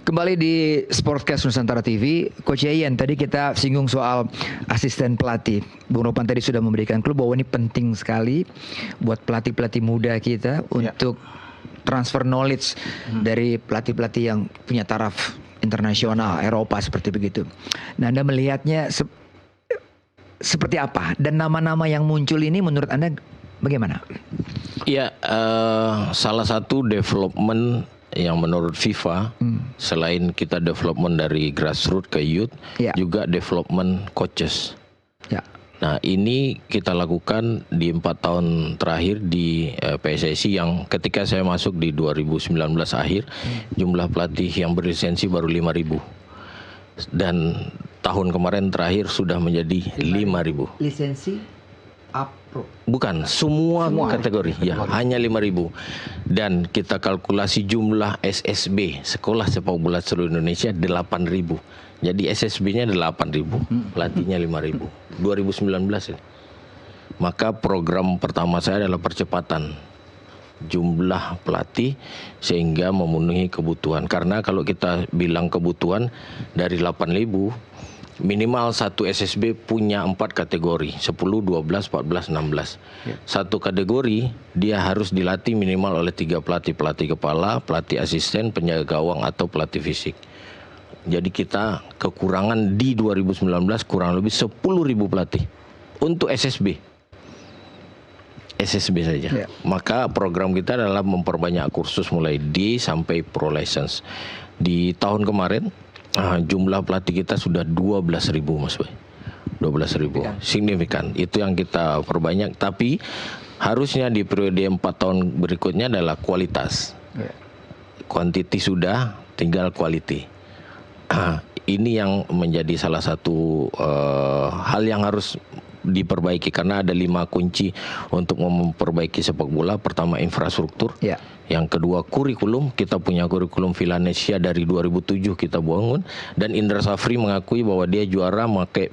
Kembali di Sportcast Nusantara TV, Coach Yayan, tadi kita singgung soal asisten pelatih. Bung Ropan tadi sudah memberikan clue bahwa ini penting sekali buat pelatih-pelatih muda kita untuk transfer knowledge dari pelatih-pelatih yang punya taraf internasional, Eropa seperti begitu. Nah, Anda melihatnya seperti apa? Dan nama-nama yang muncul ini menurut Anda bagaimana? Ya, salah satu development yang menurut FIFA, selain kita development dari grassroots ke youth, juga development coaches. Ya. Nah, ini kita lakukan di 4 tahun terakhir di PSSI, yang ketika saya masuk di 2019 akhir, jumlah pelatih yang berlisensi baru 5.000. Dan tahun kemarin terakhir sudah menjadi 5.000. Lisensi Pro. Bukan, semua kategori, ya, hanya 5.000. Dan kita kalkulasi jumlah SSB, Sekolah Sepak Bola Seluruh Indonesia, 8.000. Jadi SSB-nya 8.000, pelatihnya 5.000. 2019 ini. Maka program pertama saya adalah percepatan jumlah pelatih sehingga memenuhi kebutuhan. Karena kalau kita bilang kebutuhan dari 8.000, minimal satu SSB punya 4 kategori, 10, 12, 14, 16. Satu kategori dia harus dilatih minimal oleh 3 pelatih, pelatih kepala, pelatih asisten, penjaga gawang atau pelatih fisik. Jadi kita kekurangan di 2019 kurang lebih 10.000 pelatih untuk SSB saja. Maka program kita adalah memperbanyak kursus mulai D sampai Pro License. Di tahun kemarin jumlah pelatih kita sudah 12.000, Mas Boy. 12.000. Signifikan. Itu yang kita perbanyak. Tapi harusnya di periode 4 tahun berikutnya adalah kualitas. Quantity sudah, tinggal quality. Ini yang menjadi salah satu hal yang harus diperbaiki, karena ada 5 kunci untuk memperbaiki sepak bola. Pertama, infrastruktur. Yang kedua, kurikulum. Kita punya kurikulum Villanesia dari 2007 kita bangun, dan Indra Safri mengakui bahwa dia juara pakai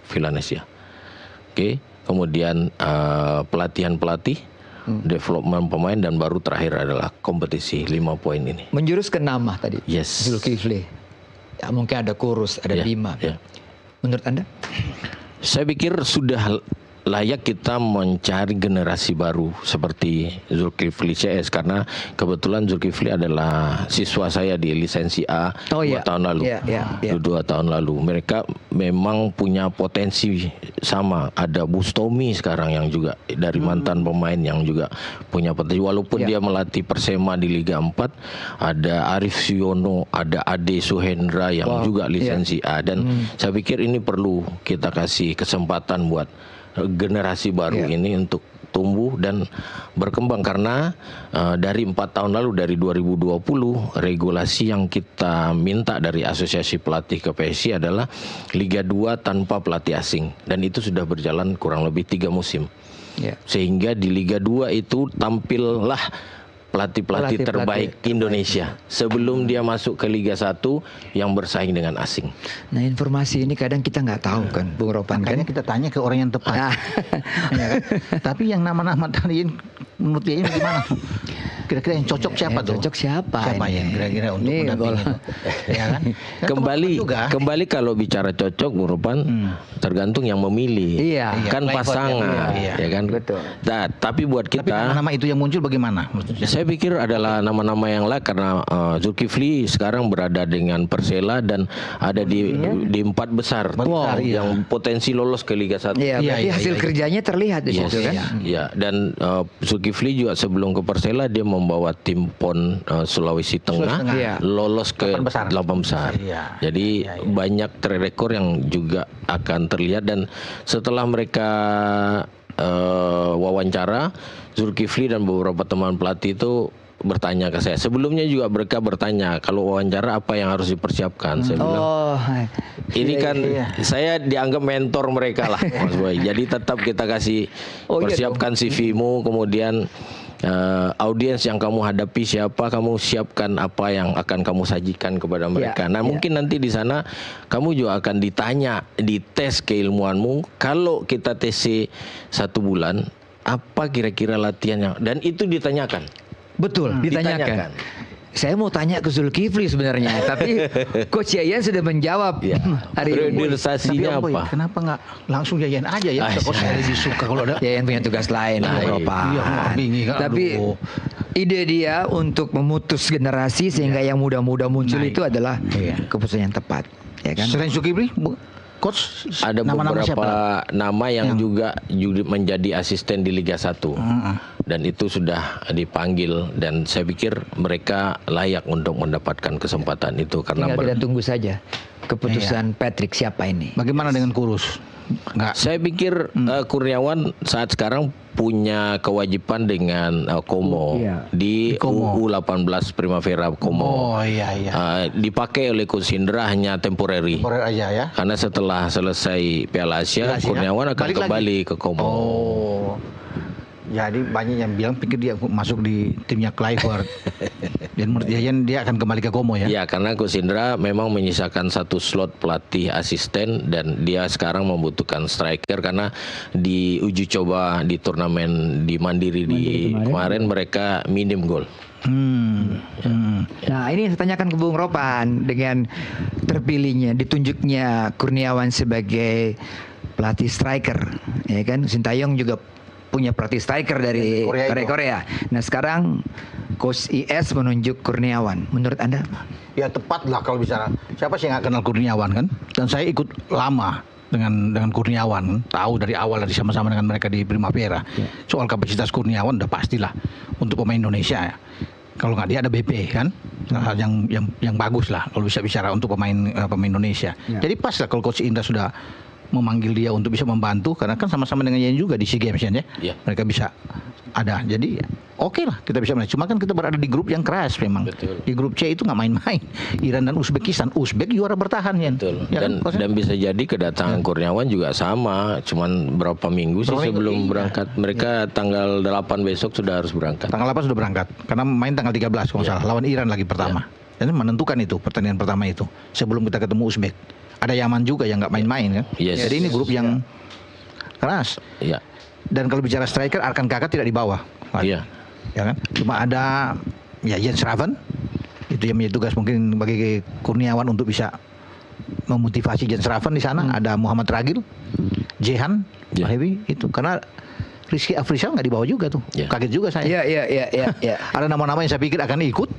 Villanesia. Kemudian pelatihan pelatih, development pemain, dan baru terakhir adalah kompetisi 5 poin ini. Menjurus ke nama tadi. Yes. Zulkifli. Ya, mungkin ada Kurus, ada Bima. Menurut Anda? Saya pikir sudah layak kita mencari generasi baru seperti Zulkifli CS, karena kebetulan Zulkifli adalah siswa saya di lisensi A 2 tahun lalu. 2 tahun lalu. Mereka memang punya potensi sama. Ada Bustomi sekarang yang juga dari mantan pemain yang juga punya potensi. Walaupun dia melatih Persema di Liga 4, ada Arif Siono, ada Ade Suhendra yang juga lisensi A. Dan saya pikir ini perlu kita kasih kesempatan buat generasi baru ini untuk tumbuh dan berkembang, karena dari 4 tahun lalu, dari 2020, regulasi yang kita minta dari Asosiasi Pelatih ke PSSI adalah Liga 2 tanpa pelatih asing, dan itu sudah berjalan kurang lebih 3 musim. Sehingga di Liga 2 itu tampillah pelatih-pelatih terbaik Indonesia sebelum dia masuk ke Liga 1 yang bersaing dengan asing. Nah, informasi ini kadang kita nggak tahu kan, Bung Ropan. Makanya kita tanya ke orang yang tepat. Ya kan? Tapi yang nama-nama tadi menurut dia ini gimana? Kira-kira yang cocok siapa tuh? Cocok siapa? Siapa yang kira-kira untuk mendampingi itu? Ya kan? Kembali kalau bicara cocok, Bung Ropan, tergantung yang memilih. Kan pasangan, ya kan? Betul. Nah, tapi buat kita, tapi nama itu yang muncul bagaimana? Saya pikir adalah nama-nama yang lain, karena Zulkifli sekarang berada dengan Persela dan ada di 4 besar yang potensi lolos ke Liga 1. Berarti hasil kerjanya terlihat di situ kan? Dan Zulkifli juga sebelum ke Persela dia membawa tim PON Sulawesi Tengah lolos ke 8 besar. Jadi banyak track record yang juga akan terlihat, dan setelah mereka wawancara, Zulkifli dan beberapa teman pelatih itu bertanya ke saya. Sebelumnya juga mereka bertanya, kalau wawancara apa yang harus dipersiapkan. Saya bilang, ini kan saya dianggap mentor mereka lah, Mas Boy. Jadi tetap kita kasih persiapkan CV-mu, kemudian audiens yang kamu hadapi siapa, kamu siapkan apa yang akan kamu sajikan kepada mereka. Nah, mungkin nanti di sana kamu juga akan ditanya, dites keilmuanmu. Kalau kita TC 1 bulan, apa kira-kira latihan yang, dan itu ditanyakan. Betul, ditanyakan. Saya mau tanya ke Zulkifli sebenarnya, tapi Coach Yayan sudah menjawab hari ini. Priorisasinya Tapi, apa? kenapa nggak langsung Yayan aja ya? Coach saya lebih suka kalau ada. Yayan punya tugas lain, Ropan. Iya, bingung, Tapi ide dia untuk memutus generasi sehingga yang muda-muda muncul itu adalah keputusan yang tepat, ya kan? Selain Zulkifli, Coach, Ada nama-nama beberapa siapa? nama yang juga menjadi asisten di Liga 1. Dan itu sudah dipanggil dan saya pikir mereka layak untuk mendapatkan kesempatan itu karena Tinggal kita tunggu saja keputusan Patrick siapa ini. Bagaimana dengan Kurus? Enggak. saya pikir Kurniawan saat sekarang punya kewajiban dengan Como di Como. U18 Primavera Como. Oh iya. Dipakai oleh Coach Indra hanya temporary. Temporer aja ya. Karena setelah selesai Piala Asia, Kurniawan akan Balik kembali ke Como. Oh. Jadi banyak yang bilang pikir dia masuk di timnya Kluivert. Dan menurut Yayan dia akan kembali ke Como ya. Ya, karena Coach Indra memang menyisakan satu slot pelatih asisten dan dia sekarang membutuhkan striker karena di uji coba di turnamen di Mandiri di kemarin mereka minim gol. Nah, ini yang saya tanyakan ke Bung Ropan dengan terpilihnya, ditunjuknya Kurniawan sebagai pelatih striker, ya kan? Sintayong juga punya pelatih striker dari Korea. Nah, sekarang Coach IS menunjuk Kurniawan. Menurut Anda? Ya tepat lah kalau bicara. Siapa sih yang nggak kenal Kurniawan kan? Dan saya ikut lama dengan Kurniawan, tahu dari awal dari sama-sama dengan mereka di Primavera. Soal kapasitas Kurniawan udah pastilah untuk pemain Indonesia ya. Kalau nggak dia ada BP kan, hal yang bagus lah kalau bisa bicara untuk pemain Indonesia. Jadi pas lah kalau Coach Indra sudah memanggil dia untuk bisa membantu karena kan sama-sama dengan Yayan juga di SEA Games ya. Mereka bisa ada. Jadi oke lah kita bisa main. Cuma kan kita berada di grup yang keras memang. Betul. Di grup C itu nggak main-main. Iran dan Uzbekistan. Uzbek juara bertahan ya. Betul. Ya, Dan bisa jadi kedatangan Kurniawan juga sama, cuman berapa minggu sih sebelum berangkat. Mereka tanggal 8 besok sudah harus berangkat. Tanggal 8 sudah berangkat. Karena main tanggal 13 kalau salah. Lawan Iran lagi pertama. Dan menentukan itu pertandingan pertama itu sebelum kita ketemu Uzbek. Ada Yaman juga yang nggak main-main kan. Jadi ini grup yang keras. Iya. Dan kalau bicara striker, Arkan Kakak tidak di bawah. Iya. Ya kan? Cuma ada Jens Raven. Itu yang menjadi tugas mungkin bagi Kurniawan untuk bisa memotivasi Jens Raven di sana. Ada Muhammad Ragil, Jehan, Hebi itu karena Rizky Afrizal nggak dibawa juga tuh. Kaget juga saya. Iya. Ada nama-nama yang saya pikir akan ikut.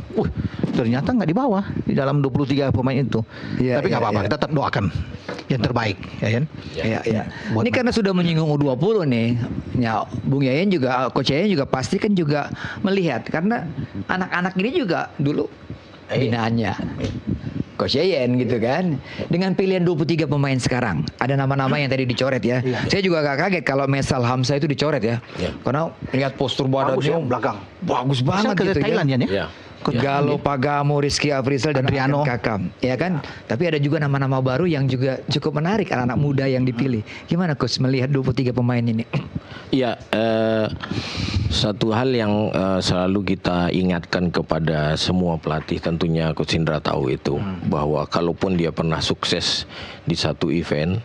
Ternyata nggak dibawa di dalam 23 pemain itu. Tapi nggak apa-apa, kita tetap doakan yang terbaik, ya kan? Iya. Ini karena sudah menyinggung U20 nih, ya Bung Yayan juga, Coach Yayan juga pasti kan juga melihat karena anak-anak ini juga dulu binaannya Coach Yayan gitu kan. Dengan pilihan 23 pemain sekarang, ada nama-nama yang tadi dicoret ya. Saya juga agak kaget kalau Mesal Hamzah itu dicoret ya. Karena lihat postur badannya belakang. Bagus banget gitu Thailand ya. Galo Pagamo, Rizky Afrizal dan Adriano Kakam, ya kan? Tapi ada juga nama-nama baru yang juga cukup menarik, anak-anak muda yang dipilih. Gimana Coach melihat 23 pemain ini? Iya, satu hal yang selalu kita ingatkan kepada semua pelatih, tentunya Coach Indra tahu itu, bahwa kalaupun dia pernah sukses di satu event,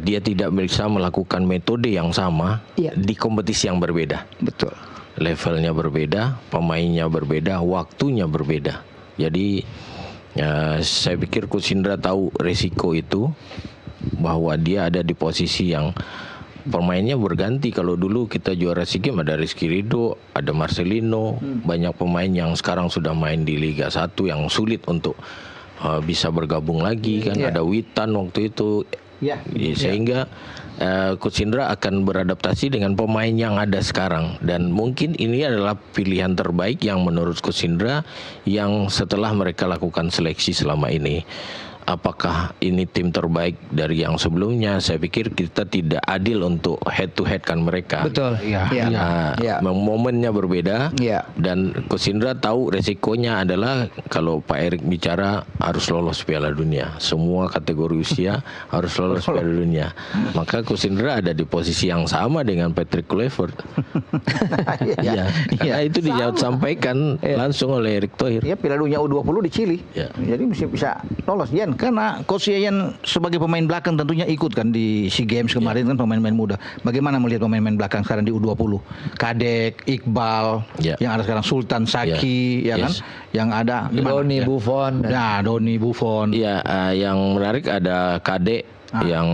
dia tidak bisa melakukan metode yang sama di kompetisi yang berbeda. Betul. Levelnya berbeda, pemainnya berbeda, waktunya berbeda. Jadi saya pikir Coach Indra tahu resiko itu, bahwa dia ada di posisi yang pemainnya berganti. Kalau dulu kita juara SEA Games ada Rizky Ridho, ada Marcelino, banyak pemain yang sekarang sudah main di Liga 1 yang sulit untuk bisa bergabung lagi kan. Ada Witan waktu itu. Sehingga Coach Indra akan beradaptasi dengan pemain yang ada sekarang, dan mungkin ini adalah pilihan terbaik yang menurut Coach Indra yang setelah mereka lakukan seleksi selama ini. Apakah ini tim terbaik dari yang sebelumnya? Saya pikir kita tidak adil untuk head to head kan mereka. Betul. Momennya berbeda. Dan Coach Indra tahu resikonya adalah kalau Pak Erik bicara harus lolos Piala Dunia. Semua kategori usia harus lolos Piala Dunia. Maka Coach Indra ada di posisi yang sama dengan Patrick Kluivert. Karena itu disampaikan langsung oleh Erick Thohir. Piala Dunia U20 di Chili. Jadi mesti bisa lolos. Jen, Karena Coach Yayan sebagai pemain belakang tentunya ikut kan di SEA Games kemarin kan pemain-pemain muda. Bagaimana melihat pemain-pemain belakang sekarang di U20? Kadek, Iqbal, yang ada sekarang Sultan Saki, ya kan? Yang ada Doni Buffon. Nah, Doni Buffon. Iya, yang menarik ada Kadek yang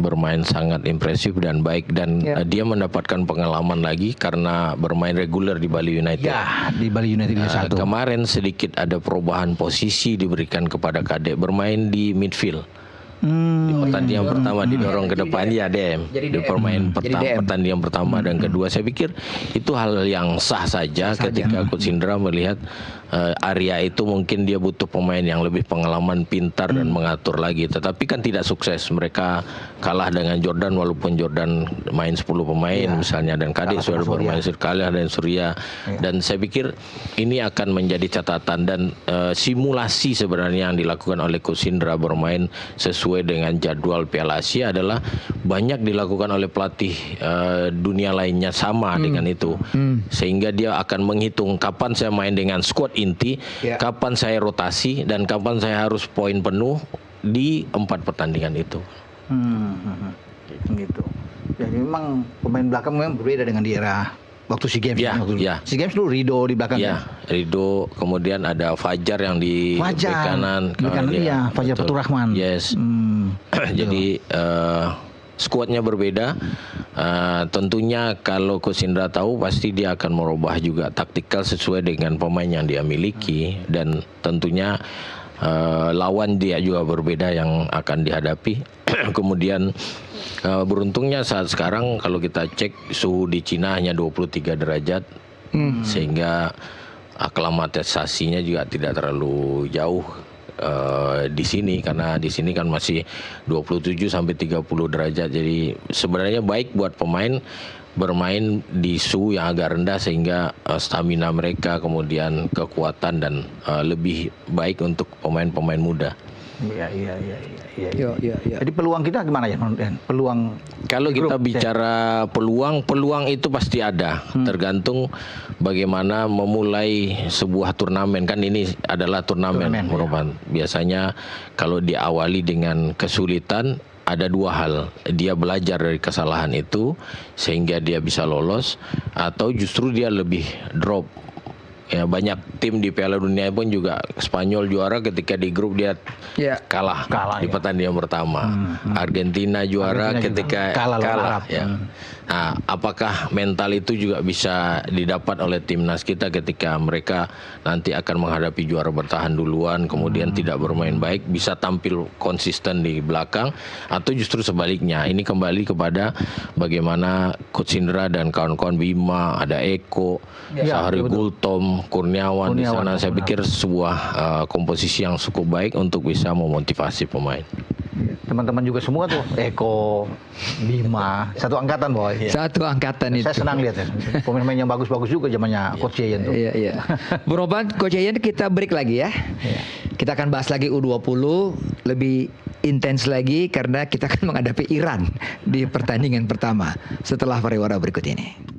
bermain sangat impresif dan baik dan dia mendapatkan pengalaman lagi karena bermain reguler di Bali United. Ya, di Bali United Liga 1. Kemarin sedikit ada perubahan posisi diberikan kepada Kadek bermain di midfield. Di pertandingan pertama didorong ke depan DM. Di pertandingan pertama dan kedua saya pikir itu hal yang sah saja ketika Coach Indra melihat area itu mungkin dia butuh pemain yang lebih pengalaman, pintar dan mengatur lagi. Tetapi kan tidak sukses. Mereka kalah dengan Jordan walaupun Jordan main 10 pemain misalnya dan Kadek sudah bermain sekali dan Surya. Dan saya pikir ini akan menjadi catatan dan simulasi sebenarnya yang dilakukan oleh Coach Indra bermain sesuai dengan jadwal Piala Asia adalah banyak dilakukan oleh pelatih dunia lainnya sama dengan itu. Sehingga dia akan menghitung kapan saya main dengan squad inti, kapan saya rotasi dan kapan saya harus poin penuh di 4 pertandingan itu. Gitu. Jadi memang pemain belakang memang berbeda dengan di era waktu SEA Games. SEA Games dulu Rido di belakang. Rido, kemudian ada Fajar yang di kanan. Fajar Fatur Rahman. Jadi skuadnya berbeda. Tentunya kalau Coach Indra tahu pasti dia akan merubah juga taktikal sesuai dengan pemain yang dia miliki dan tentunya lawan dia juga berbeda yang akan dihadapi. Kemudian beruntungnya saat sekarang kalau kita cek suhu di Cina hanya 23 derajat sehingga aklimatisasinya juga tidak terlalu jauh di sini karena di sini kan masih 27 sampai 30 derajat. Jadi sebenarnya baik buat pemain bermain di suhu yang agak rendah sehingga stamina mereka kemudian kekuatan dan lebih baik untuk pemain-pemain muda. Iya. Jadi peluang kita gimana ya? Peluang kalau kita bicara peluang itu pasti ada. Tergantung bagaimana memulai sebuah turnamen. Kan ini adalah turnamen. Biasanya kalau diawali dengan kesulitan ada 2 hal. Dia belajar dari kesalahan itu sehingga dia bisa lolos atau justru dia lebih drop. Ya, banyak tim di Piala Dunia pun juga Spanyol juara ketika di grup dia kalah di pertandingan pertama. Argentina juara ketika kalah. Nah, apakah mental itu juga bisa didapat oleh timnas kita ketika mereka nanti akan menghadapi juara bertahan duluan kemudian tidak bermain baik, bisa tampil konsisten di belakang atau justru sebaliknya. Ini kembali kepada bagaimana Coach Indra dan kawan-kawan Bima, ada Eko, Sahari Gultom, Kurniawan di sana. Saya pikir sebuah komposisi yang cukup baik untuk bisa memotivasi pemain. Teman-teman juga semua tuh Eko, Bima, satu angkatan boy. Satu angkatan itu. Saya senang lihat ya. Pemain-pemain yang bagus-bagus juga zamannya Coach Yayan tuh. Iya. Bung Ropan, Coach Yayan kita break lagi ya. Kita akan bahas lagi U20 lebih intens lagi karena kita akan menghadapi Iran di pertandingan pertama setelah pariwara berikut ini.